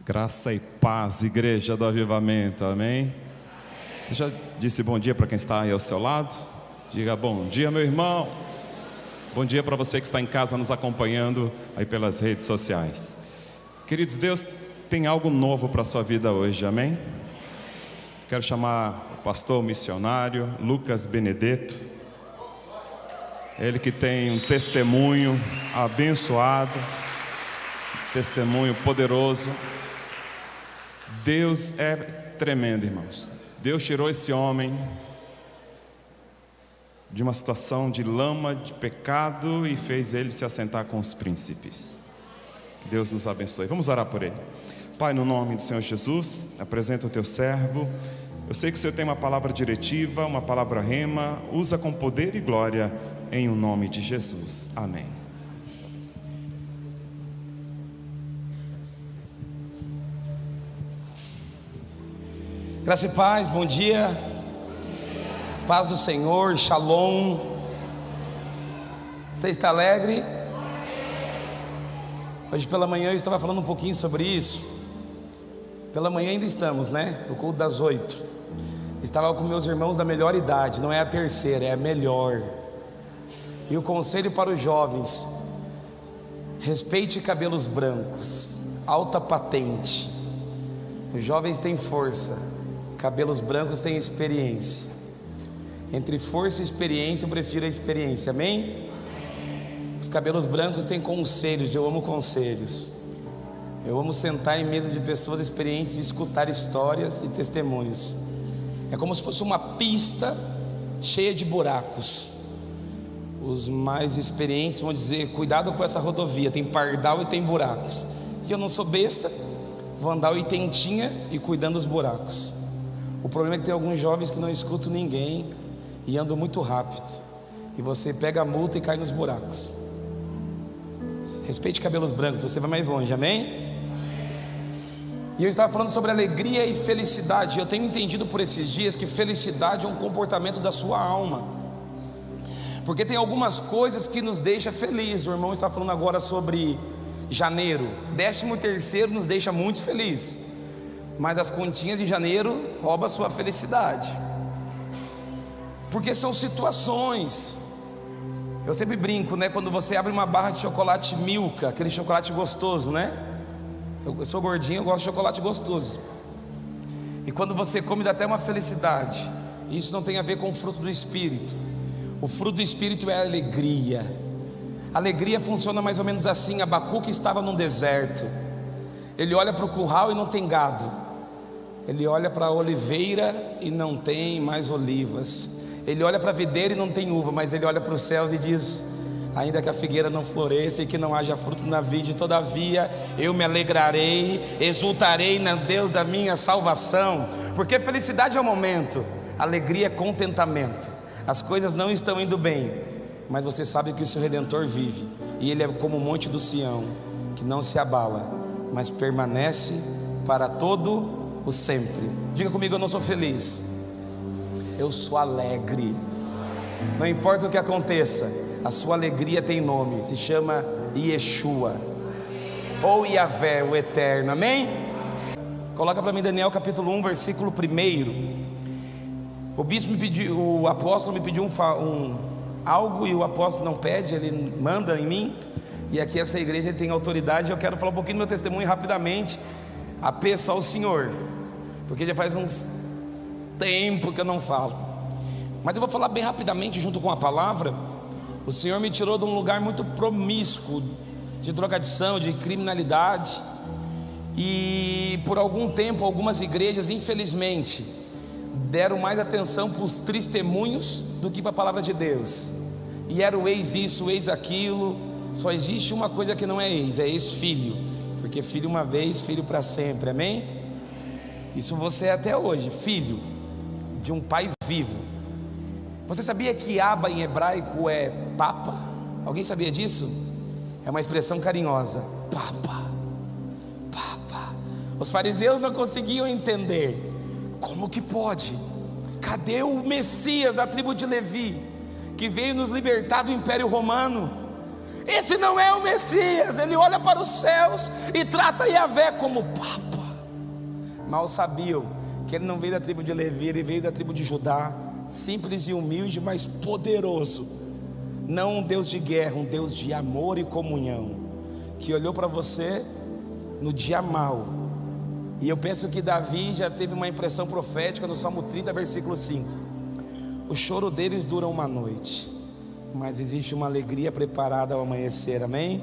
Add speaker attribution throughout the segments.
Speaker 1: Graça e paz, igreja do avivamento, amém? Você já disse bom dia para quem está aí ao seu lado? Diga bom dia, meu irmão. Bom dia para você que está em casa nos acompanhando aí pelas redes sociais. Queridos, Deus tem algo novo para a sua vida hoje, amém? Quero chamar o pastor missionário Lucas Benedetto. Ele que tem um testemunho abençoado, testemunho poderoso. Deus é tremendo, irmãos. Deus tirou esse homem de uma situação de lama, de pecado, e fez ele se assentar com os príncipes. Que Deus nos abençoe. Vamos orar por ele. Pai, no nome do Senhor Jesus, apresenta o teu servo. Eu sei que o Senhor tem uma palavra diretiva, uma palavra rema. Usa com poder e glória em o nome de Jesus. Amém.
Speaker 2: Graça e paz, bom dia. Paz do Senhor, shalom. Você está alegre? Hoje pela manhã eu estava falando um pouquinho sobre isso. Pela manhã ainda estamos, né? No culto das 8. Estava com meus irmãos da melhor idade, não é a terceira, é a melhor. E o conselho para os jovens: respeite cabelos brancos, alta patente. Os jovens têm força, cabelos brancos têm experiência. Entre força e experiência, eu prefiro a experiência, amém? Os cabelos brancos têm conselhos, eu amo conselhos. Eu amo sentar em mesa de pessoas experientes e escutar histórias e testemunhos. É como se fosse uma pista cheia de buracos. Os mais experientes vão dizer: cuidado com essa rodovia, tem pardal e tem buracos. E eu não sou besta, vou andar oitentinha e cuidando dos buracos. O problema é que tem alguns jovens que não escutam ninguém e andam muito rápido, e você pega a multa e cai nos buracos. Respeite cabelos brancos, você vai mais longe, amém? E eu estava falando sobre alegria e felicidade. Eu tenho entendido por esses dias que felicidade é um comportamento da sua alma, porque tem algumas coisas que nos deixam felizes. O irmão está falando agora sobre janeiro. 13º nos deixa muito feliz, mas as continhas de janeiro roubam a sua felicidade, porque são situações. Eu sempre brinco, né? Quando você abre uma barra de chocolate Milka, aquele chocolate gostoso, né? Eu sou gordinho, eu gosto de chocolate gostoso. E quando você come dá até uma felicidade. Isso não tem a ver com o fruto do Espírito. O fruto do Espírito é a alegria. A alegria funciona mais ou menos assim. Abacuque estava num deserto. Ele olha para o curral e não tem gado. Ele olha para a oliveira e não tem mais olivas. Ele olha para a videira e não tem uva, mas ele olha para os céus e diz: ainda que a figueira não floresça e que não haja fruto na vide, todavia eu me alegrarei, exultarei no Deus da minha salvação. Porque felicidade é o momento, alegria é contentamento. As coisas não estão indo bem, mas você sabe que o seu Redentor vive, e Ele é como o monte do Sião, que não se abala, mas permanece para todo o sempre. Diga comigo: eu não sou feliz, eu sou alegre. Não importa o que aconteça, a sua alegria tem nome, se chama Yeshua, ou Yahvé, o Eterno, amém? Coloca para mim Daniel capítulo 1, versículo 1. O bispo me pediu, o apóstolo me pediu algo, e o apóstolo não pede, ele manda em mim. E aqui essa igreja tem autoridade. Eu quero falar um pouquinho do meu testemunho rapidamente, a peça ao Senhor, porque já faz uns tempo que eu não falo, mas eu vou falar bem rapidamente junto com a palavra. O Senhor me tirou de um lugar muito promíscuo, de drogadição, de criminalidade, e por algum tempo algumas igrejas, infelizmente, deram mais atenção para os testemunhos do que para a palavra de Deus. E era o ex isso, ex aquilo. Só existe uma coisa que não é ex, é ex-filho, porque filho uma vez, filho para sempre, amém? Isso você é até hoje, filho de um pai vivo. Você sabia que Aba em hebraico é papa? Alguém sabia disso? É uma expressão carinhosa, papa, papa. Os fariseus não conseguiam entender. Como que pode? Cadê o Messias da tribo de Levi, que veio nos libertar do Império Romano? Esse não é o Messias. Ele olha para os céus e trata Yahvé como papa. Mal sabiam que ele não veio da tribo de Levi, ele veio da tribo de Judá, simples e humilde, mas poderoso. Não um Deus de guerra, um Deus de amor e comunhão, que olhou para você no dia mau. E eu penso que Davi já teve uma impressão profética no Salmo 30, versículo 5. O choro deles dura uma noite, mas existe uma alegria preparada ao amanhecer, amém?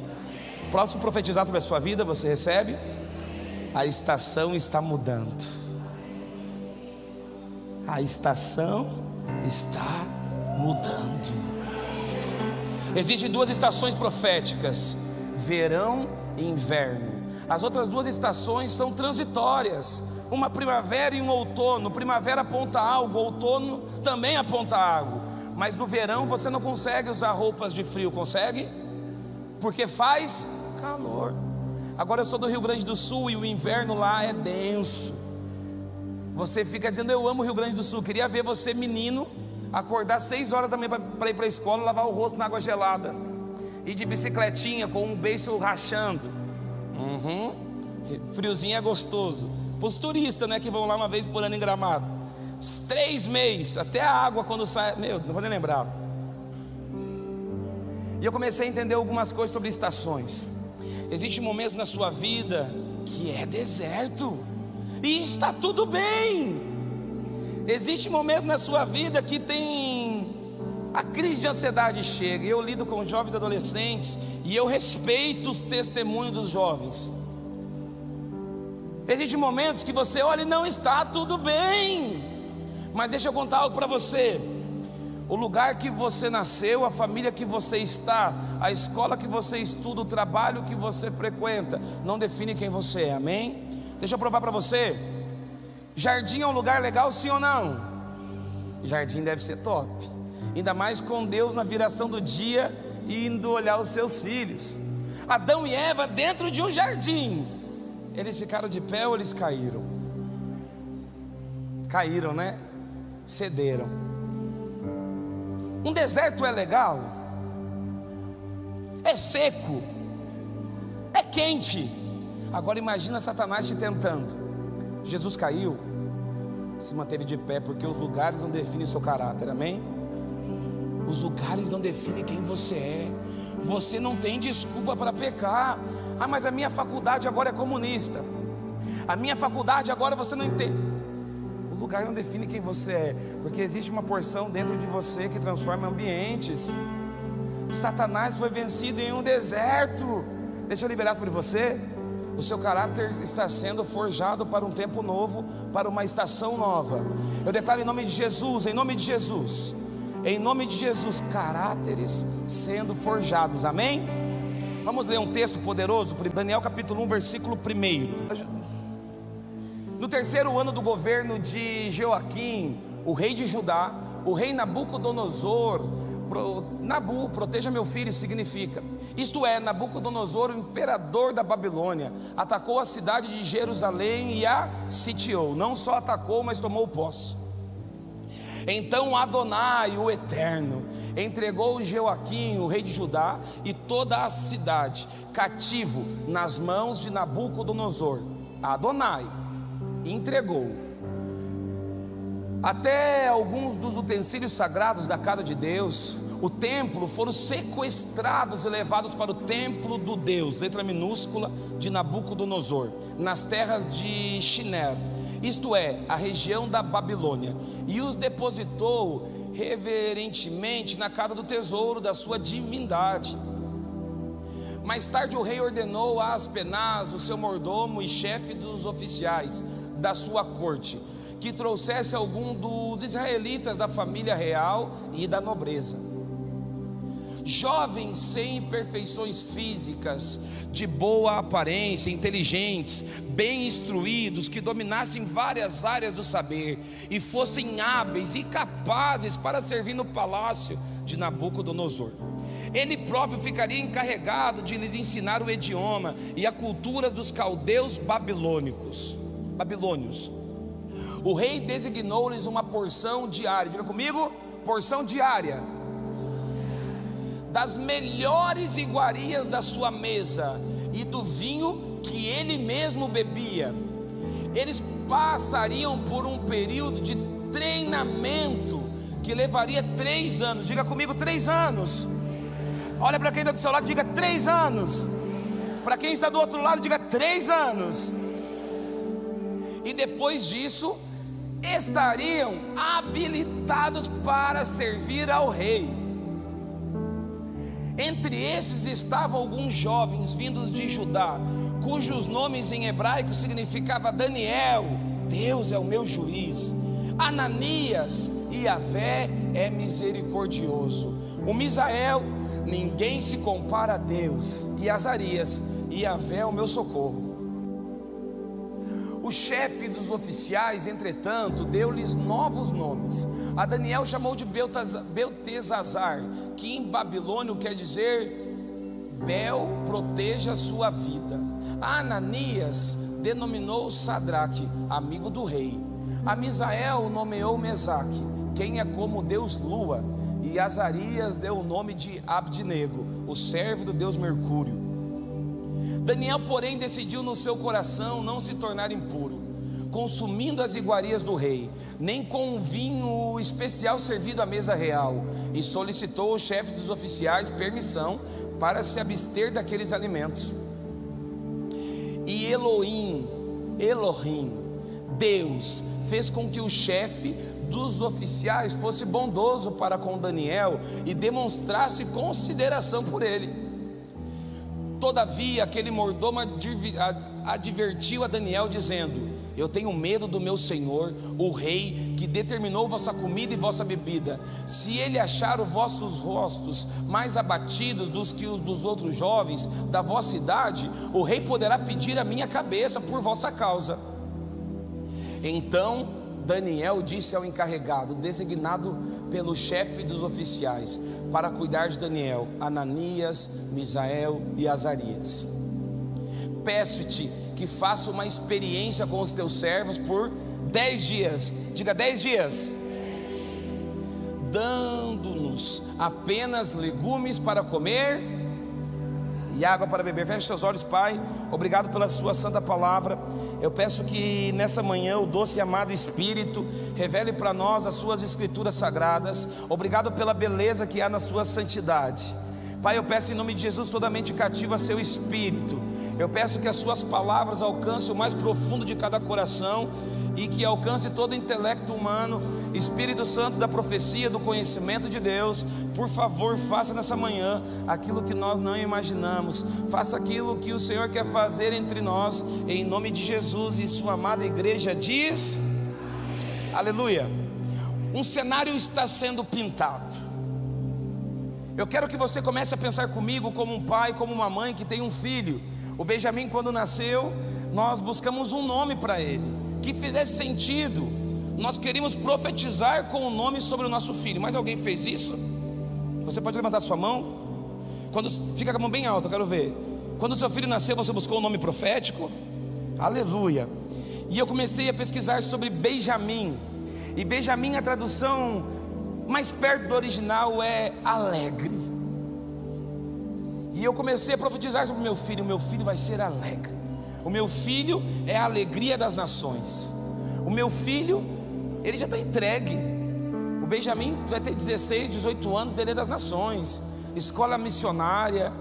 Speaker 2: Próximo profetizar sobre a sua vida, você recebe? A estação está mudando. A estação está mudando. Existem duas estações proféticas: verão e inverno. As outras duas estações são transitórias, uma primavera e um outono. Primavera aponta algo, outono também aponta algo. Mas no verão você não consegue usar roupas de frio, consegue? Porque faz calor. Agora eu sou do Rio Grande do Sul e o inverno lá é denso. Você fica dizendo: eu amo o Rio Grande do Sul. Queria ver você, menino, acordar 6 horas da manhã para ir para a escola, lavar o rosto na água gelada, e de bicicletinha com um beiço rachando. Friozinho é gostoso para os turistas, né, que vão lá uma vez por ano em Gramado. 3 meses, até a água quando sai, meu, não vou nem lembrar. E eu comecei a entender algumas coisas sobre estações. Existem momentos na sua vida que é deserto, e está tudo bem. Existe momentos na sua vida que tem a crise de ansiedade chega. Eu lido com jovens e adolescentes e eu respeito os testemunhos dos jovens. Existem momentos que você olha e não está tudo bem. Mas deixa eu contar algo para você. O lugar que você nasceu, a família que você está, a escola que você estuda, o trabalho que você frequenta, não define quem você é, amém? Deixa eu provar para você. Jardim é um lugar legal, sim ou não? Jardim deve ser top, ainda mais com Deus na viração do dia, indo olhar os seus filhos. Adão e Eva dentro de um jardim, eles ficaram de pé ou eles caíram? Caíram, né? Cederam. Um deserto é legal? É seco? É quente? Agora imagina Satanás te tentando. Jesus caiu, se manteve de pé, porque os lugares não definem seu caráter, amém? Os lugares não definem quem você é. Você não tem desculpa para pecar. Ah, mas a minha faculdade agora é comunista. A minha faculdade agora você não entende. O lugar não define quem você é, porque existe uma porção dentro de você que transforma ambientes. Satanás foi vencido em um deserto. Deixa eu liberar sobre você. O seu caráter está sendo forjado para um tempo novo, para uma estação nova. Eu declaro em nome de Jesus, em nome de Jesus, em nome de Jesus, caráteres sendo forjados, amém? Vamos ler um texto poderoso, Daniel capítulo 1, versículo 1. No 3º ano do governo de Joaquim, o rei de Judá, o rei Nabucodonosor, Nabu, proteja meu filho, significa, isto é, Nabucodonosor, o imperador da Babilônia, atacou a cidade de Jerusalém e a sitiou. Não só atacou, mas tomou posse. Então Adonai, o Eterno, entregou Joaquim, o rei de Judá, e toda a cidade cativo nas mãos de Nabucodonosor. Adonai entregou. Até alguns dos utensílios sagrados da casa de Deus, o templo, foram sequestrados e levados para o templo do Deus, letra minúscula, de Nabucodonosor, nas terras de Shinar, isto é, a região da Babilônia, e os depositou reverentemente na casa do tesouro da sua divindade. Mais tarde o rei ordenou a Aspenaz, o seu mordomo e chefe dos oficiais da sua corte, que trouxesse algum dos israelitas da família real e da nobreza, jovens sem imperfeições físicas, de boa aparência, inteligentes, bem instruídos, que dominassem várias áreas do saber e fossem hábeis e capazes para servir no palácio de Nabucodonosor. Ele próprio ficaria encarregado de lhes ensinar o idioma e a cultura dos caldeus babilônios. O rei designou-lhes uma porção diária, diga comigo, porção diária, das melhores iguarias da sua mesa e do vinho que ele mesmo bebia. eles passariam por um período de treinamento que levaria 3 anos. Diga comigo, 3 anos. Olha para quem está do seu lado, diga 3 anos. Para quem está do outro lado, diga 3 anos. E depois disso, estariam habilitados para servir ao rei. Entre esses estavam alguns jovens vindos de Judá, cujos nomes em hebraico significava Daniel, Deus é o meu juiz; Ananias, Yahvé é misericordioso; o Misael, ninguém se compara a Deus; e Azarias, Yahvé é o meu socorro. O chefe dos oficiais, entretanto, deu-lhes novos nomes. A Daniel chamou de Beltesazar, que em babilônio quer dizer Bel, proteja a sua vida. A Ananias denominou Sadraque, amigo do rei. A Misael nomeou Mesaque, quem é como Deus Lua. E Azarias deu o nome de Abdinego, o servo do Deus Mercúrio. Daniel, porém, decidiu no seu coração não se tornar impuro, consumindo as iguarias do rei, nem com um vinho especial servido à mesa real, e solicitou ao chefe dos oficiais permissão para se abster daqueles alimentos. E Elohim, Deus, fez com que o chefe dos oficiais fosse bondoso para com Daniel e demonstrasse consideração por ele. Todavia aquele mordomo advertiu a Daniel dizendo: eu tenho medo do meu senhor, o rei, que determinou vossa comida e vossa bebida. Se ele achar os vossos rostos mais abatidos do que os dos outros jovens da vossa idade, o rei poderá pedir a minha cabeça por vossa causa. Então Daniel disse ao encarregado, designado pelo chefe dos oficiais, para cuidar de Daniel, Ananias, Misael e Azarias: peço-te que faça uma experiência com os teus servos por 10 dias, diga 10 dias, dando-nos apenas legumes para comer e água para beber. Feche seus olhos, Pai, obrigado pela sua santa palavra. Eu peço que nessa manhã o doce e amado Espírito revele para nós as suas escrituras sagradas. Obrigado pela beleza que há na sua santidade. Pai, eu peço em nome de Jesus, toda mente cativa a seu Espírito. Eu peço que as suas palavras alcancem o mais profundo de cada coração e que alcance todo o intelecto humano. Espírito Santo da profecia, do conhecimento de Deus, por favor, faça nessa manhã aquilo que nós não imaginamos. Faça aquilo que o Senhor quer fazer entre nós, em nome de Jesus. E sua amada igreja diz: aleluia. Um cenário está sendo pintado. Eu quero que você comece a pensar comigo como um pai, como uma mãe que tem um filho. O Benjamin, quando nasceu, nós buscamos um nome para ele que fizesse sentido. Nós queríamos profetizar com o nome sobre o nosso filho. Mas alguém fez isso? Você pode levantar sua mão? Fica com a mão bem alta, eu quero ver. Quando o seu filho nasceu, você buscou um nome profético? Aleluia. E eu comecei a pesquisar sobre Benjamin. E Benjamin, a tradução mais perto do original é alegre. E eu comecei a profetizar sobre o meu filho. O meu filho vai ser alegre. O meu filho é a alegria das nações. O meu filho, ele já está entregue. O Benjamin vai ter 16, 18 anos, ele é das nações, escola missionária.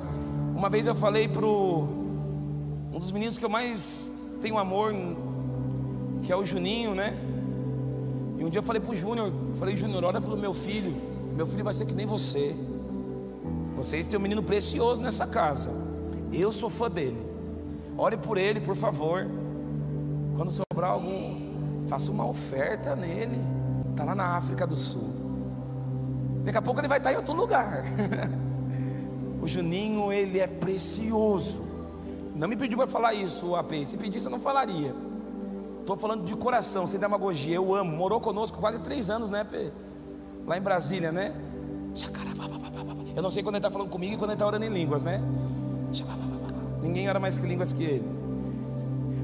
Speaker 2: Uma vez eu falei para um dos meninos que eu mais tenho amor, que é o Juninho, né? E um dia eu falei para o Júnior, Júnior, ora pelo meu filho vai ser que nem você. Vocês têm um menino precioso nessa casa, eu sou fã dele. Ore por ele, por favor. Quando sobrar algum, faça uma oferta nele. Está lá na África do Sul. Daqui a pouco ele vai estar em outro lugar. O Juninho, ele é precioso. Não me pediu para falar isso, AP. Se pedisse eu não falaria. Estou falando de coração, sem demagogia. Eu amo, morou conosco quase 3 anos, né, AP? Lá em Brasília, né? Eu não sei quando ele está falando comigo e quando ele está orando em línguas, né? Ninguém ora mais que línguas que ele.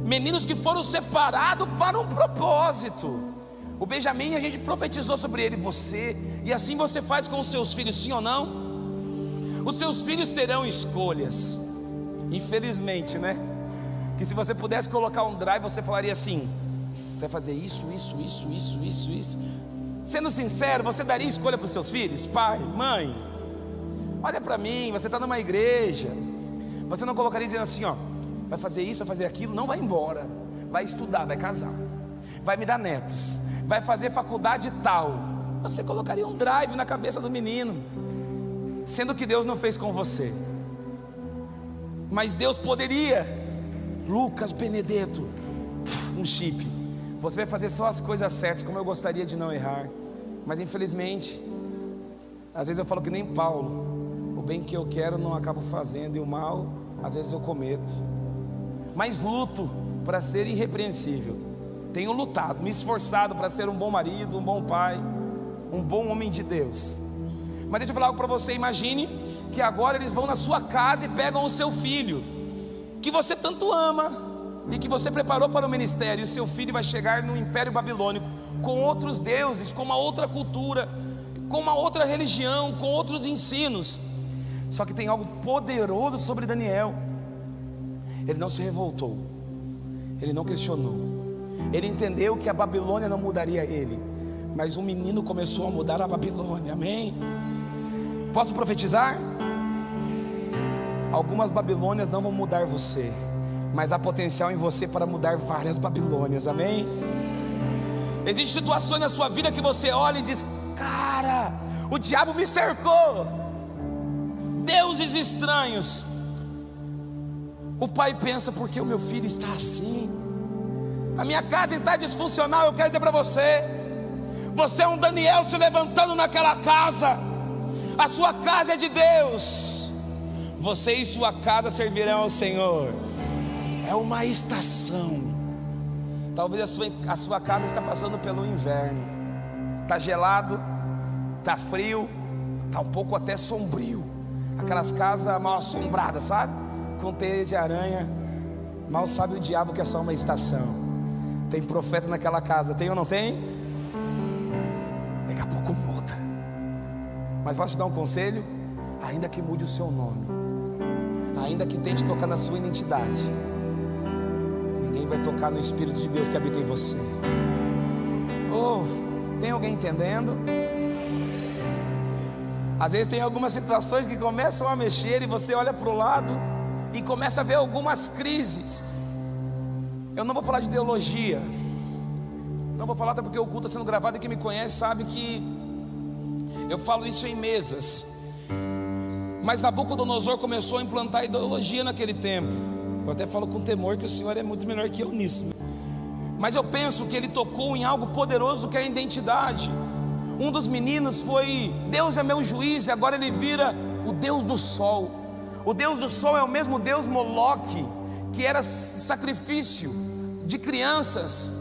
Speaker 2: Meninos que foram separados para um propósito. O Benjamin, a gente profetizou sobre ele, você, e assim você faz com os seus filhos, sim ou não? Os seus filhos terão escolhas, infelizmente, né? que se você pudesse colocar um drive, você falaria assim: você vai fazer isso. Sendo sincero, você daria escolha para os seus filhos? Pai, mãe, olha para mim, você está numa igreja. Você não colocaria dizendo assim, ó, vai fazer isso, vai fazer aquilo, não vai embora, vai estudar, vai casar, vai me dar netos, vai fazer faculdade tal. Você colocaria um drive na cabeça do menino, sendo que Deus não fez com você. Mas Deus poderia. Lucas Benedetto, um chip. Você vai fazer só as coisas certas, como eu gostaria de não errar. Mas infelizmente, às vezes eu falo que nem Paulo: o bem que eu quero não acabo fazendo, e o mal às vezes eu cometo. Mas luto para ser irrepreensível. Tenho lutado, me esforçado para ser um bom marido, um bom pai, um bom homem de Deus. Mas deixa eu falar algo para você. Imagine que agora eles vão na sua casa e pegam o seu filho, que você tanto ama e que você preparou para o ministério, e o seu filho vai chegar no Império Babilônico, com outros deuses, com uma outra cultura, com uma outra religião, com outros ensinos. Só que tem algo poderoso sobre Daniel. Ele não se revoltou, ele não questionou, ele entendeu que a Babilônia não mudaria ele, mas um menino começou a mudar a Babilônia. Amém? Posso profetizar? Algumas Babilônias não vão mudar você, mas há potencial em você para mudar várias Babilônias. Amém? Existem situações na sua vida que você olha e diz: cara, o diabo me cercou, deuses estranhos. O pai pensa: por que o meu filho está assim? A minha casa está disfuncional. Eu quero dizer para você: você é um Daniel se levantando naquela casa. A sua casa é de Deus, você e sua casa servirão ao Senhor. É uma estação. Talvez a sua casa está passando pelo inverno. Está gelado, está frio, está um pouco até sombrio. Aquelas casas mal assombradas, sabe? Com teia de aranha. Mal sabe o diabo que é só uma estação. Tem profeta naquela casa, tem ou não tem? Daqui a pouco muda. Mas posso te dar um conselho? Ainda que mude o seu nome, ainda que tente tocar na sua identidade, ninguém vai tocar no Espírito de Deus que habita em você. Oh, tem alguém entendendo? Às vezes tem algumas situações que começam a mexer, e você olha para o lado e começa a ver algumas crises. Eu não vou falar de ideologia, não vou falar até porque o culto está sendo gravado, e quem me conhece sabe que eu falo isso em mesas. Mas Nabucodonosor começou a implantar ideologia naquele tempo. Eu até falo com temor que o Senhor é muito melhor que eu nisso. Mas eu penso que ele tocou em algo poderoso, que é a identidade. Um dos meninos foi: Deus é meu juiz, e agora ele vira o Deus do sol. O Deus do sol é o mesmo Deus Moloque, que era sacrifício de crianças.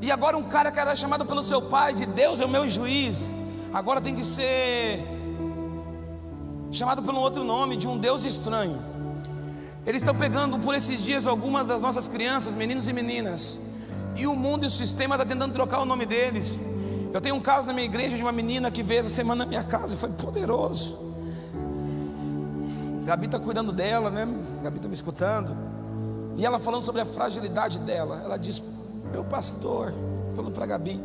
Speaker 2: E agora um cara que era chamado pelo seu pai de Deus é o meu juiz, agora tem que ser chamado por um outro nome, de um Deus estranho. Eles estão pegando por esses dias algumas das nossas crianças, meninos e meninas, e o mundo e o sistema está tentando trocar o nome deles. Eu tenho um caso na minha igreja de uma menina que veio essa semana na minha casa, e foi poderoso. Gabi está cuidando dela, né? Gabi está me escutando, e ela falando sobre a fragilidade dela. Ela disse: meu pastor, falando para a Gabi,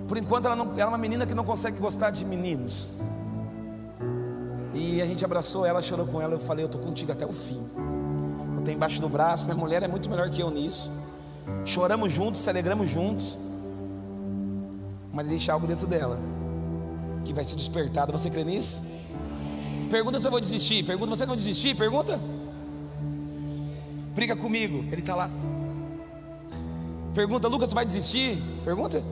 Speaker 2: por enquanto ela é uma menina que não consegue gostar de meninos. E a gente abraçou ela, chorou com ela. Eu falei: eu estou contigo até o fim. Eu tenho embaixo do braço, minha mulher é muito melhor que eu nisso. Choramos juntos, se alegramos juntos. Mas existe algo dentro dela que vai ser despertado. Você crê nisso? Pergunta se eu vou desistir. Pergunta: você não desistir? Pergunta. Briga comigo. Ele está lá. Pergunta: Lucas, você vai desistir? Pergunta.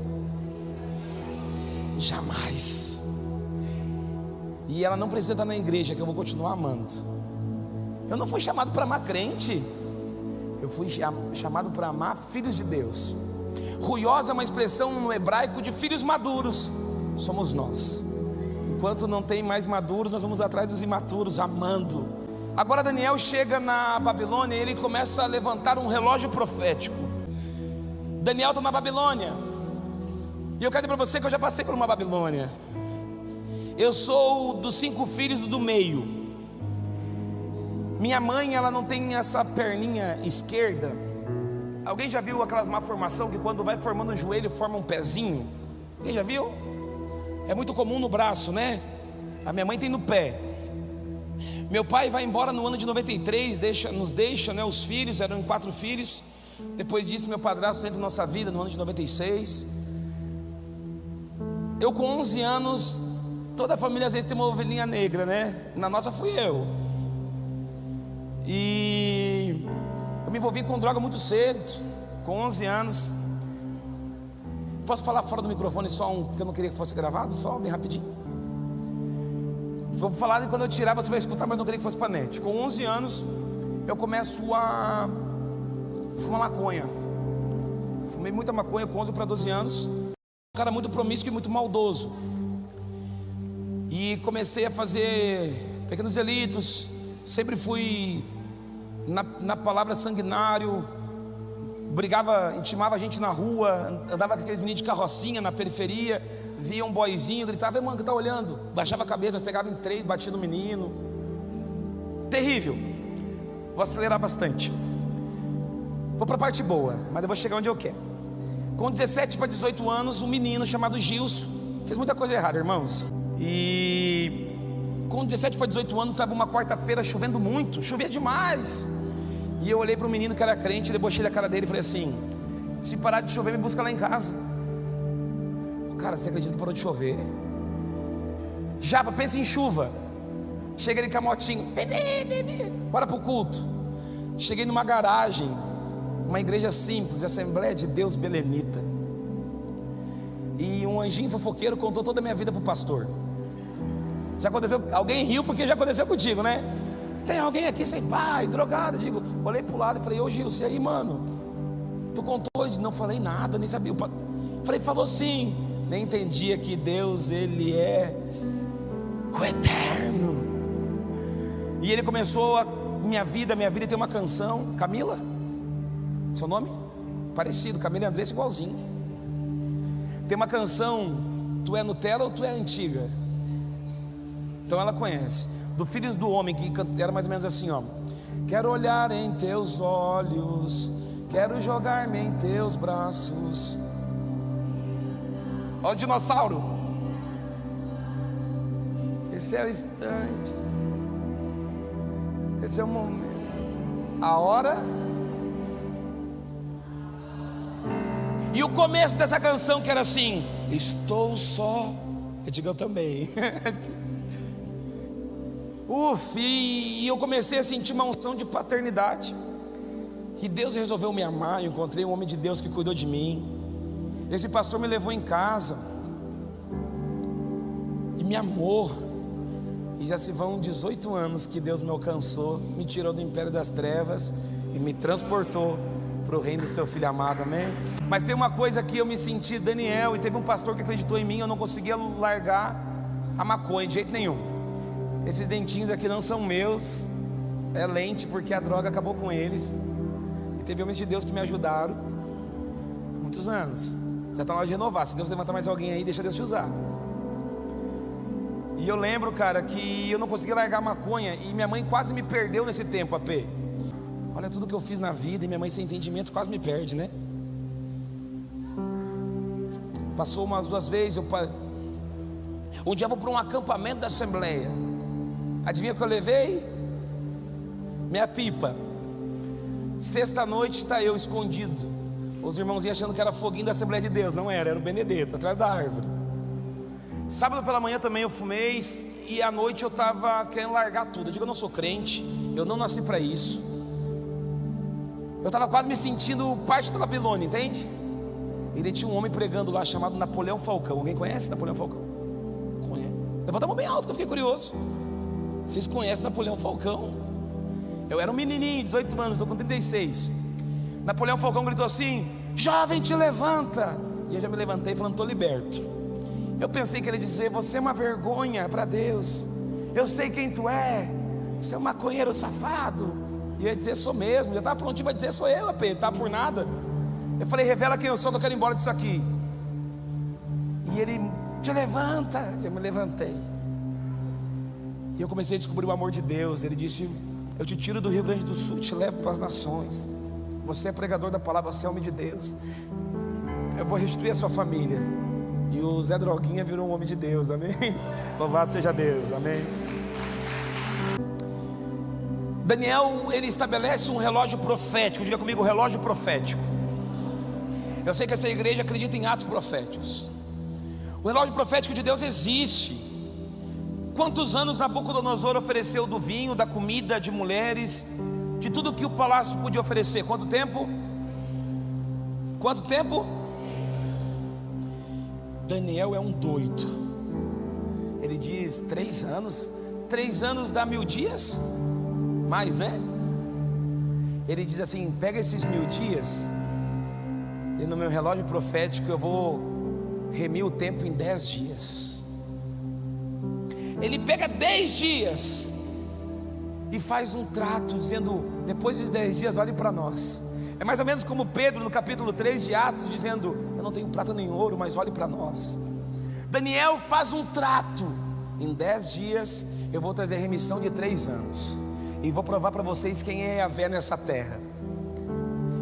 Speaker 2: Jamais. E ela não precisa estar na igreja, que eu vou continuar amando. Eu não fui chamado para amar crente, eu fui chamado para amar filhos de Deus. Ruiós é uma expressão no hebraico de filhos maduros. Somos nós. Enquanto não tem mais maduros, nós vamos atrás dos imaturos, amando. Agora Daniel chega na Babilônia e ele começa a levantar um relógio profético. Daniel está na Babilônia, e eu quero dizer para você que eu já passei por uma Babilônia. Eu sou dos 5 filhos do meio. Minha mãe, ela não tem essa perninha esquerda. Alguém já viu aquelas malformações que quando vai formando o joelho forma um pezinho? Alguém já viu? É muito comum no braço, né? A minha mãe tem no pé. Meu pai vai embora no ano de 93, nos deixa, né, os filhos, eram 4 filhos. Depois disso, meu padrasto entra na nossa vida no ano de 96. Eu com 11 anos, toda a família às vezes tem uma ovelhinha negra, né? Na nossa fui eu. E eu me envolvi com droga muito cedo, com 11 anos. Posso falar fora do microfone só que eu não queria que fosse gravado? Só bem rapidinho. Vou falar de quando eu tirar, você vai escutar, mas não queria que fosse para a net. Com 11 anos, eu começo a fumar maconha. Fumei muita maconha com 11 para 12 anos. Um cara muito promíscuo e muito maldoso. E comecei a fazer pequenos delitos. Sempre fui, na palavra, sanguinário. Brigava, intimava a gente na rua. Andava com aqueles meninos de carrocinha na periferia. Via um boyzinho, gritava: mano, que tá olhando? Baixava a cabeça, pegava em 3, batia no menino. Terrível. Vou acelerar bastante. Vou para a parte boa, mas eu vou chegar onde eu quero. Com 17 para 18 anos, um menino chamado Gilson fez muita coisa errada, irmãos. E com 17 para 18 anos, estava uma quarta-feira chovendo muito, chovia demais. E eu olhei para um menino que era crente, debochei da cara dele e falei assim: se parar de chover, me busca lá em casa. Cara, você acredita que parou de chover? Japa, pensa em chuva. Chega ele com a motinho, bora pro culto. Cheguei numa garagem, uma igreja simples, Assembleia de Deus Belenita. E um anjinho fofoqueiro contou toda a minha vida pro pastor. Já aconteceu? Alguém riu porque já aconteceu contigo, né? Tem alguém aqui sem pai, drogado? Eu digo, olhei pro lado e falei: ô Gilson, e aí, mano? Tu contou? Eu disse: não falei nada, nem sabia. Falei: falou sim. Nem entendia que Deus, Ele é o eterno. E Ele começou a minha vida tem uma canção. Camila? Seu nome? Parecido, Camila e Andressa igualzinho. Tem uma canção, Tu é Nutella ou Tu é antiga? Então ela conhece. Do Filhos do Homem, que era mais ou menos assim, ó: quero olhar em teus olhos, quero jogar-me em teus braços. Olha o dinossauro. Esse é o instante, esse é o momento, a hora. E o começo dessa canção que era assim: estou só. Eu digo: eu também. E eu comecei a sentir uma unção de paternidade. E Deus resolveu me amar. Eu encontrei um homem de Deus que cuidou de mim. Esse pastor me levou em casa e me amou. E já se vão 18 anos que Deus me alcançou, me tirou do império das trevas e me transportou para o reino do seu Filho amado, amém? Mas tem uma coisa que eu me senti Daniel, e teve um pastor que acreditou em mim. Eu não conseguia largar a maconha de jeito nenhum. Esses dentinhos aqui não são meus, é lente, porque a droga acabou com eles. E teve homens de Deus que me ajudaram muitos anos. Já está na hora de renovar. Se Deus levantar mais alguém aí, deixa Deus te usar. E eu lembro, cara, que eu não conseguia largar a maconha. E minha mãe quase me perdeu nesse tempo, AP. Olha tudo que eu fiz na vida. E minha mãe, sem entendimento, quase me perde, né? Passou umas 2 vezes. Um dia eu vou para um acampamento da Assembleia. Adivinha o que eu levei? Minha pipa. Sexta-noite está eu escondido. Os irmãozinhos achando que era foguinho da Assembleia de Deus. Não era, era o Benedetto, atrás da árvore. Sábado pela manhã também eu fumei. E à noite eu estava querendo largar tudo. Eu digo: eu não sou crente, eu não nasci para isso. Eu estava quase me sentindo parte da Babilônia, entende? E daí tinha um homem pregando lá chamado Napoleão Falcão. Alguém conhece Napoleão Falcão? Conhece? Levanta a mão bem alto que eu fiquei curioso. Vocês conhecem Napoleão Falcão? Eu era um menininho, 18 anos, estou com 36. Napoleão Falcão gritou assim: jovem, te levanta. E eu já me levantei falando: estou liberto. Eu pensei que ele ia dizer: você é uma vergonha para Deus, eu sei quem tu é, você é um maconheiro safado. E eu ia dizer: sou mesmo. Já estava prontinho para dizer: sou eu, AP, tá por nada. Eu falei: revela quem eu sou, que eu quero ir embora disso aqui. E ele: te levanta. Eu me levantei. E eu comecei a descobrir o amor de Deus. Ele disse: Eu te tiro do Rio Grande do Sul e te levo para as nações. Você é pregador da palavra, você é homem de Deus. Eu vou restituir a sua família. E o Zé Droguinha virou um homem de Deus, amém? Louvado seja Deus, amém? Daniel, ele estabelece um relógio profético. Diga comigo, relógio profético. Eu sei que essa igreja acredita em atos proféticos. O relógio profético de Deus existe. Quantos anos Nabucodonosor ofereceu do vinho, da comida, de mulheres, de tudo que o palácio podia oferecer? Quanto tempo? Quanto tempo? Daniel é um doido. Ele diz 3 anos. 3 anos dá 1000 dias? Mais, né? Ele diz assim: pega esses 1000 dias e no meu relógio profético eu vou remir o tempo em 10 dias. Ele pega 10 dias e faz um trato, dizendo: depois de 10 dias olhe para nós. É mais ou menos como Pedro no capítulo 3 de Atos, dizendo: eu não tenho prata nem ouro, mas olhe para nós. Daniel faz um trato: em 10 dias eu vou trazer remissão de 3 anos, e vou provar para vocês quem é Yahvé nessa terra.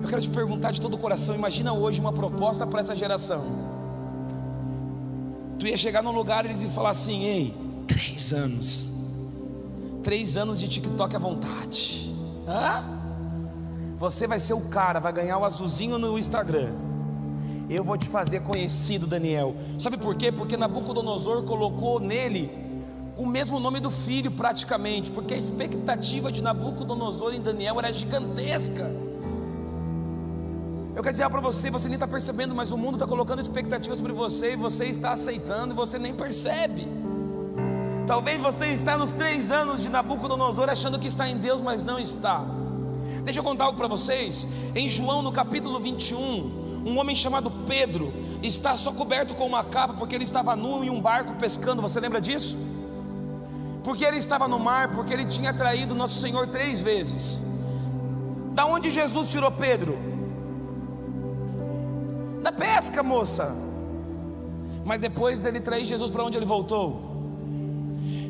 Speaker 2: Eu quero te perguntar de todo o coração, imagina hoje uma proposta para essa geração. Tu ia chegar num lugar e eles iam falar assim: ei, 3 anos, 3 anos de TikTok à vontade. Você vai ser o cara, vai ganhar o azulzinho no Instagram. Eu vou te fazer conhecido, Daniel. Sabe por quê? Porque Nabucodonosor colocou nele o mesmo nome do filho praticamente, porque a expectativa de Nabucodonosor em Daniel era gigantesca. Eu quero dizer para você, você nem está percebendo, mas o mundo está colocando expectativas sobre você, e você está aceitando e você nem percebe. Talvez você está nos 3 anos de Nabucodonosor achando que está em Deus, mas não está. Deixa eu contar algo para vocês. Em João no capítulo 21, um homem chamado Pedro está só coberto com uma capa, porque ele estava nu em um barco pescando. Você lembra disso? Porque ele estava no mar, porque ele tinha traído nosso Senhor 3 vezes. Da onde Jesus tirou Pedro? Da pesca, moça. Mas depois dele trair Jesus, para onde ele voltou?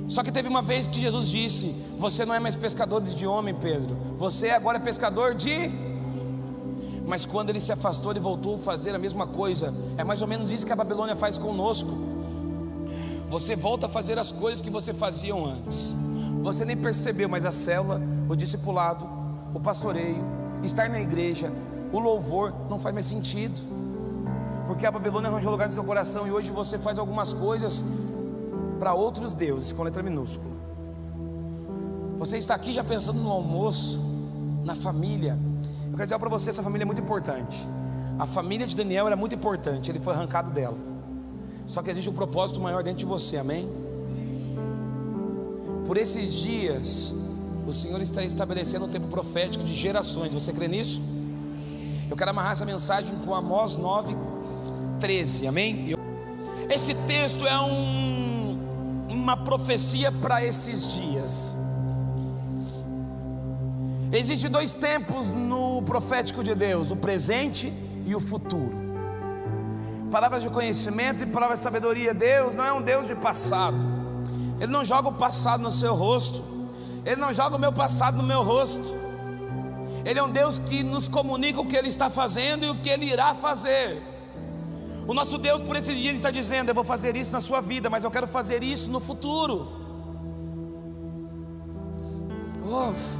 Speaker 2: Só que teve uma vez que Jesus disse: você não é mais pescador de homem, Pedro, você agora é pescador de... Mas quando ele se afastou, ele voltou a fazer a mesma coisa. É mais ou menos isso que a Babilônia faz conosco. Você volta a fazer as coisas que você fazia antes. Você nem percebeu, mas a célula, o discipulado, o pastoreio, estar na igreja, o louvor não faz mais sentido, porque a Babilônia arranjou lugar no seu coração. E hoje você faz algumas coisas para outros deuses, com letra minúscula. Você está aqui já pensando no almoço, na família. Eu quero dizer para você, essa família é muito importante. A família de Daniel era muito importante, ele foi arrancado dela. Só que existe um propósito maior dentro de você, amém? Por esses dias, o Senhor está estabelecendo um tempo profético de gerações. Você crê nisso? Eu quero amarrar essa mensagem com Amós 9:13, amém? Esse texto é uma profecia para esses dias. Existem 2 tempos no profético de Deus: o presente e o futuro. Palavras de conhecimento e palavras de sabedoria. Deus não é um Deus de passado. Ele não joga o passado no seu rosto. Ele não joga o meu passado no meu rosto. Ele é um Deus que nos comunica o que Ele está fazendo e o que Ele irá fazer. O nosso Deus por esses dias está dizendo: eu vou fazer isso na sua vida, mas eu quero fazer isso no futuro.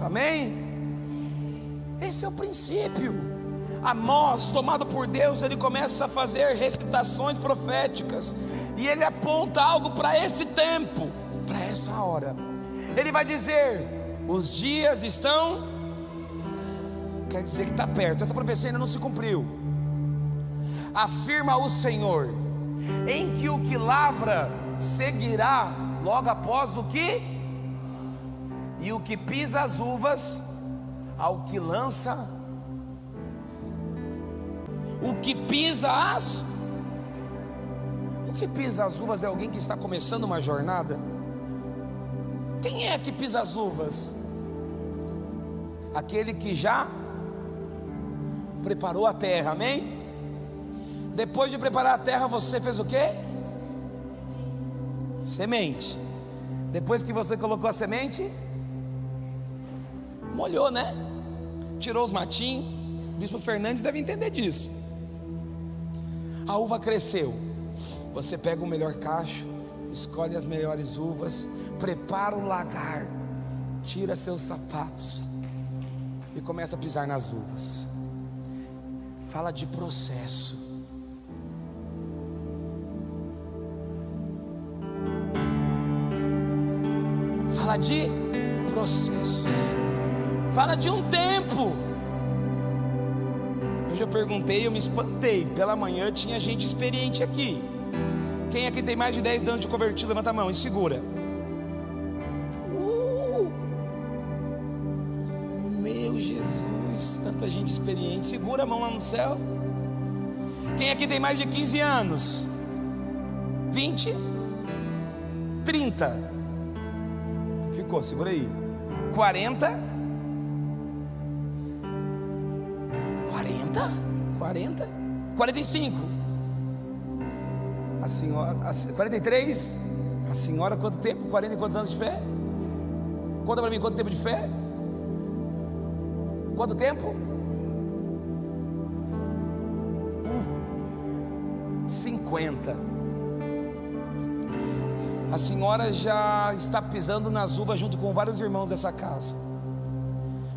Speaker 2: Amém? Esse é o princípio. Amós, tomado por Deus, ele começa a fazer recitações proféticas, e ele aponta algo para esse tempo, para essa hora. Ele vai dizer: os dias estão, quer dizer que está perto. Essa profecia ainda não se cumpriu. Afirma o Senhor, em que o que lavra seguirá logo após o que, e o que pisa as uvas ao que lança. O que pisa as uvas é alguém que está começando uma jornada. Quem é que pisa as uvas? Aquele que já preparou a terra, amém? Depois de preparar a terra, você fez o quê? Semente. Depois que você colocou a semente, molhou, né? Tirou os matinhos. O bispo Fernandes deve entender disso. A uva cresceu. Você pega o melhor cacho, escolhe as melhores uvas, prepara o lagar, tira seus sapatos e começa a pisar nas uvas. Fala de processo. Fala de processos. Fala de um tempo. Hoje eu perguntei, eu me espantei. Pela manhã tinha gente experiente aqui. Quem aqui tem mais de 10 anos de convertido, levanta a mão e segura. Meu Jesus, tanta gente experiente. Segura a mão lá no céu. Quem aqui tem mais de 15 anos? 20? 30? Ficou, segura aí. 40? 40? 45? A senhora, 43? A senhora, quanto tempo? 40 e quantos anos de fé? Conta para mim, quanto tempo de fé? Quanto tempo? 50. A senhora já está pisando nas uvas junto com vários irmãos dessa casa.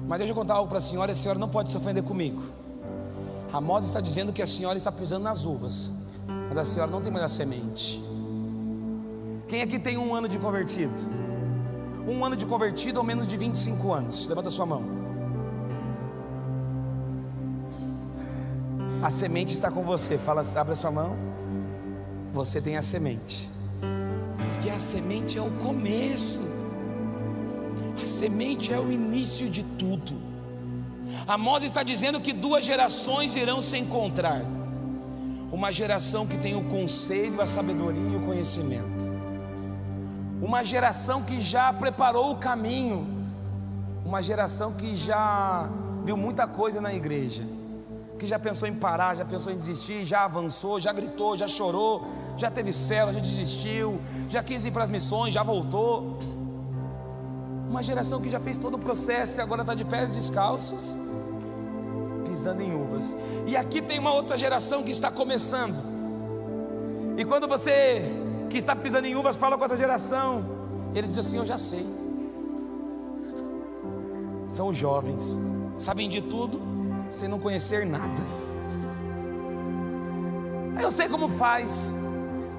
Speaker 2: Mas deixa eu contar algo para a senhora não pode se ofender comigo. Amós está dizendo que a senhora está pisando nas uvas, mas a senhora não tem mais a semente. Quem aqui tem 1 ano de convertido? 1 ano de convertido ou menos de 25 anos? Levanta a sua mão. A semente está com você. Fala, abre a sua mão. Você tem a semente. Porque a semente é o começo. A semente é o início de tudo. Amós está dizendo que 2 gerações irão se encontrar. Uma geração que tem o conselho, a sabedoria e o conhecimento. Uma geração que já preparou o caminho. Uma geração que já viu muita coisa na igreja. Que já pensou em parar, já pensou em desistir, já avançou, já gritou, já chorou, já teve célula, já desistiu, já quis ir para as missões, já voltou. Uma geração que já fez todo o processo e agora está de pés descalços, pisando em uvas. E aqui tem uma outra geração que está começando. E quando você que está pisando em uvas fala com essa geração, ele diz assim: eu já sei. São os jovens, sabem de tudo sem não conhecer nada. Eu sei como faz.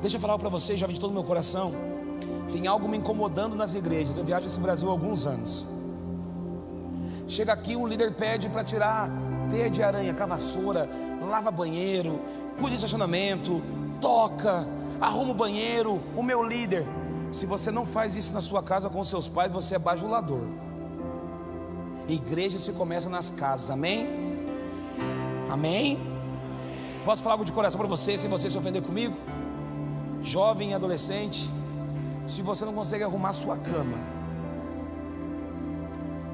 Speaker 2: Deixa eu falar para você, jovem, de todo o meu coração. Tem algo me incomodando nas igrejas. Eu viajo esse Brasil há alguns anos. Chega aqui, o líder pede para tirar teia de aranha, com a vassoura, lava banheiro, cuida de estacionamento, toca, arruma o banheiro. O meu líder, se você não faz isso na sua casa com seus pais, você é bajulador. Igreja se começa nas casas, amém? Amém? Posso falar algo de coração para você, sem você se ofender comigo? Jovem e adolescente, se você não consegue arrumar a sua cama,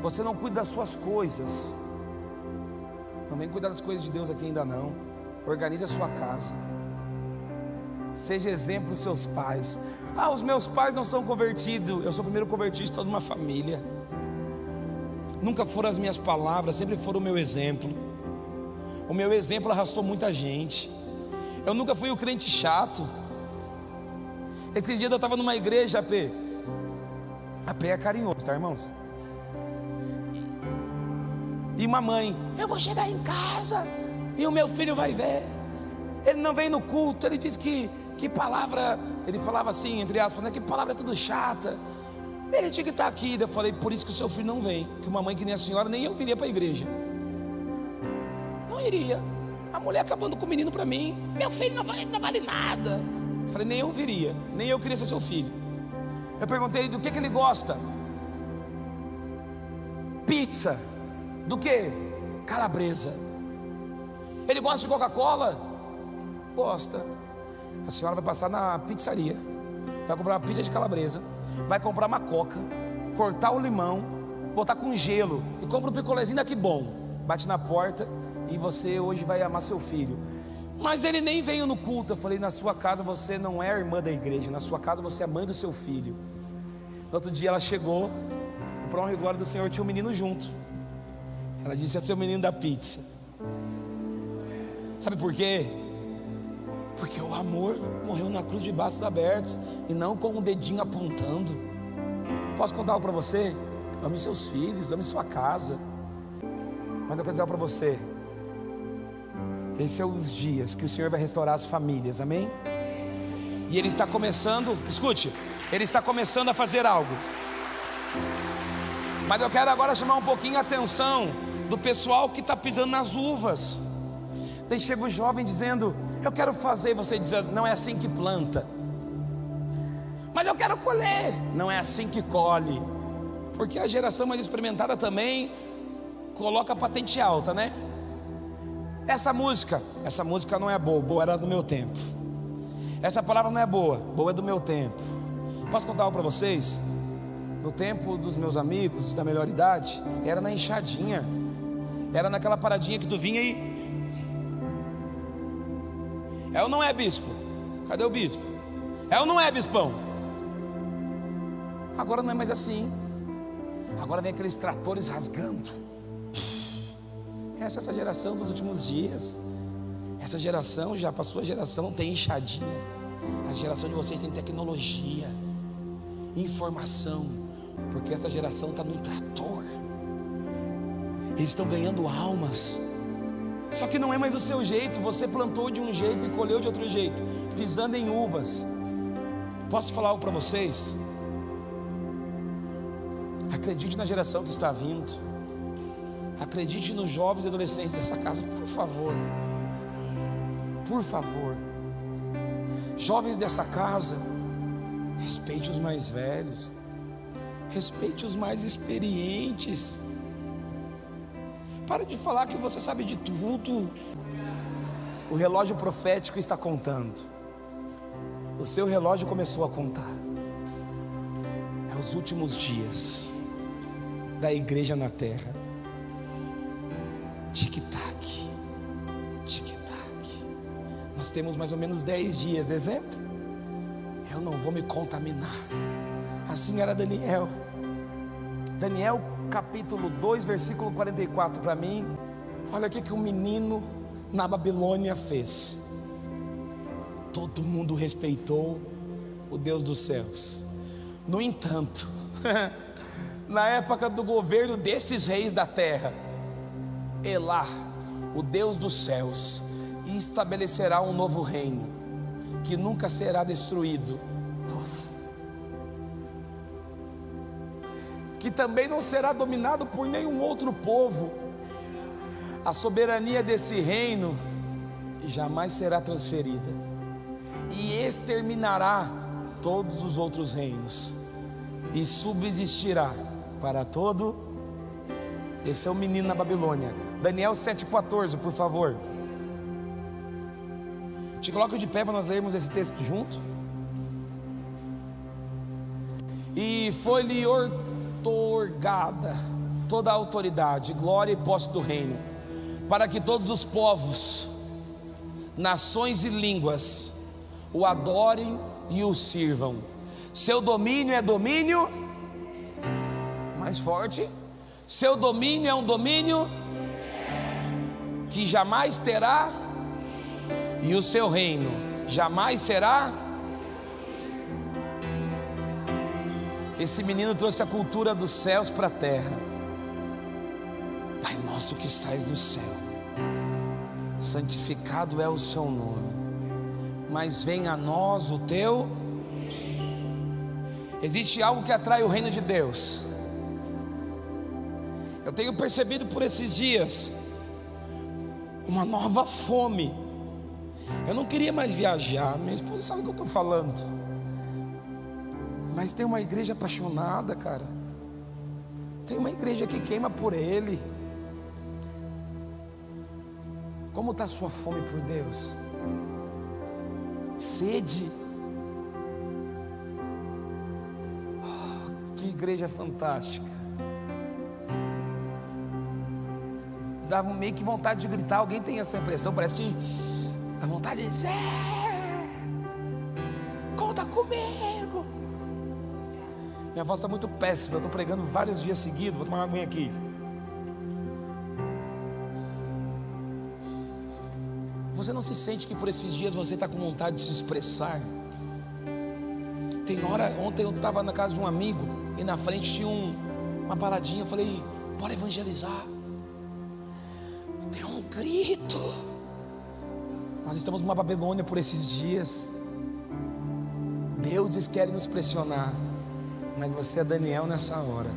Speaker 2: você não cuida das suas coisas, não vem cuidar das coisas de Deus aqui ainda não. Organize a sua casa, seja exemplo dos seus pais. Ah, os meus pais não são convertidos. Eu sou o primeiro convertido de toda uma família. Nunca foram as minhas palavras, sempre foram o meu exemplo. O meu exemplo arrastou muita gente. Eu nunca fui o crente chato. Esses dias eu estava numa igreja, AP é carinhoso, tá, irmãos? E uma mãe: eu vou chegar em casa e o meu filho vai ver. Ele não vem no culto, ele diz que palavra, ele falava assim, entre aspas, né, que palavra é tudo chata. Ele tinha que estar aqui. Eu falei: por isso que o seu filho não vem. Que uma mãe que nem a senhora, nem eu viria para a igreja. Não iria. A mulher acabando com o menino para mim: meu filho não vale nada. Eu falei: nem eu viria, nem eu queria ser seu filho. Eu perguntei: do que ele gosta? Pizza. Do que? Calabresa. Ele gosta de Coca-Cola? Gosta. A senhora vai passar na pizzaria, vai comprar uma pizza de calabresa, vai comprar uma coca, cortar o limão, botar com gelo e compra um picolézinho daqui bom. Bate na porta e você hoje vai amar seu filho. Mas ele nem veio no culto. Eu falei: na sua casa você não é a irmã da igreja, na sua casa você é a mãe do seu filho. No outro dia ela chegou, para honra e glória do Senhor, tinha um menino junto. Ela disse: é o seu menino da pizza. Sabe por quê? Porque o amor morreu na cruz de braços abertos e não com um dedinho apontando. Posso contar algo para você? Ame seus filhos, ame sua casa. Mas eu quero dizer algo para você: esses são os dias que o Senhor vai restaurar as famílias, amém? E Ele está começando, escute, Ele está começando a fazer algo. Mas eu quero agora chamar um pouquinho a atenção do pessoal que está pisando nas uvas. Daí chega o jovem dizendo: eu quero fazer. Você diz: não é assim que planta. Mas eu quero colher. Não é assim que colhe. Porque a geração mais experimentada também coloca a patente alta, né? Essa música não é boa, boa era do meu tempo. Essa palavra não é boa, boa é do meu tempo. Posso contar algo para vocês? No tempo dos meus amigos da melhor idade, era na enxadinha, era naquela paradinha que tu vinha e... é ou não é, bispo? Cadê o bispo? É ou não é, bispão? Agora não é mais assim. Agora vem aqueles tratores rasgando. Essa geração dos últimos dias. Essa geração já passou, a geração não tem enxadinha. A geração de vocês tem tecnologia, informação. Porque essa geração está num trator. Eles estão ganhando almas. Só que não é mais o seu jeito. Você plantou de um jeito e colheu de outro jeito, pisando em uvas. Posso falar algo para vocês? Acredite na geração que está vindo. Acredite nos jovens e adolescentes dessa casa, por favor. Por favor. Jovens dessa casa, respeite os mais velhos, respeite os mais experientes. Para de falar que você sabe de tudo. O relógio profético está contando. O seu relógio começou a contar. É os últimos dias da igreja na terra. Tic-tac, tic-tac. Nós temos mais ou menos 10 dias. Exemplo: eu não vou me contaminar. Assim era Daniel. Daniel capítulo 2 versículo 44. Para mim, olha o que um menino na Babilônia fez. Todo mundo respeitou o Deus dos céus. No entanto, na época do governo desses reis da terra, Elá, o Deus dos céus, estabelecerá um novo reino que nunca será destruído, que também não será dominado por nenhum outro povo. A soberania desse reino jamais será transferida e exterminará todos os outros reinos e subsistirá para todo. Esse é o menino na Babilônia. Daniel 7,14, por favor. Te coloco de pé para nós lermos esse texto junto. E foi-lhe otorgada toda a autoridade, glória e posse do reino, para que todos os povos, nações e línguas o adorem e o sirvam. Seu domínio é domínio mais forte. Seu domínio é um domínio que jamais terá, e o seu reino jamais será. Esse menino trouxe a cultura dos céus para a terra. Pai nosso que estais no céu, santificado é o seu nome, mas venha a nós o teu. Existe algo que atrai o reino de Deus. Eu tenho percebido por esses dias uma nova fome. Eu não queria mais viajar, minha esposa sabe o que eu estou falando. Mas tem uma igreja apaixonada, cara. Tem uma igreja que queima por Ele. Como está a sua fome por Deus? Sede. Oh, que igreja fantástica. Dá meio que vontade de gritar. Alguém tem essa impressão? Parece que dá vontade de dizer: conta comigo. Minha voz está muito péssima. Eu estou pregando vários dias seguidos. Vou tomar uma aguinha aqui. Você não se sente que por esses dias você está com vontade de se expressar? Tem hora, ontem eu estava na casa de um amigo e na frente tinha uma paradinha. Eu falei, bora evangelizar. Tem um grito. Nós estamos numa Babilônia por esses dias. Deuses querem nos pressionar, mas você é Daniel nessa hora.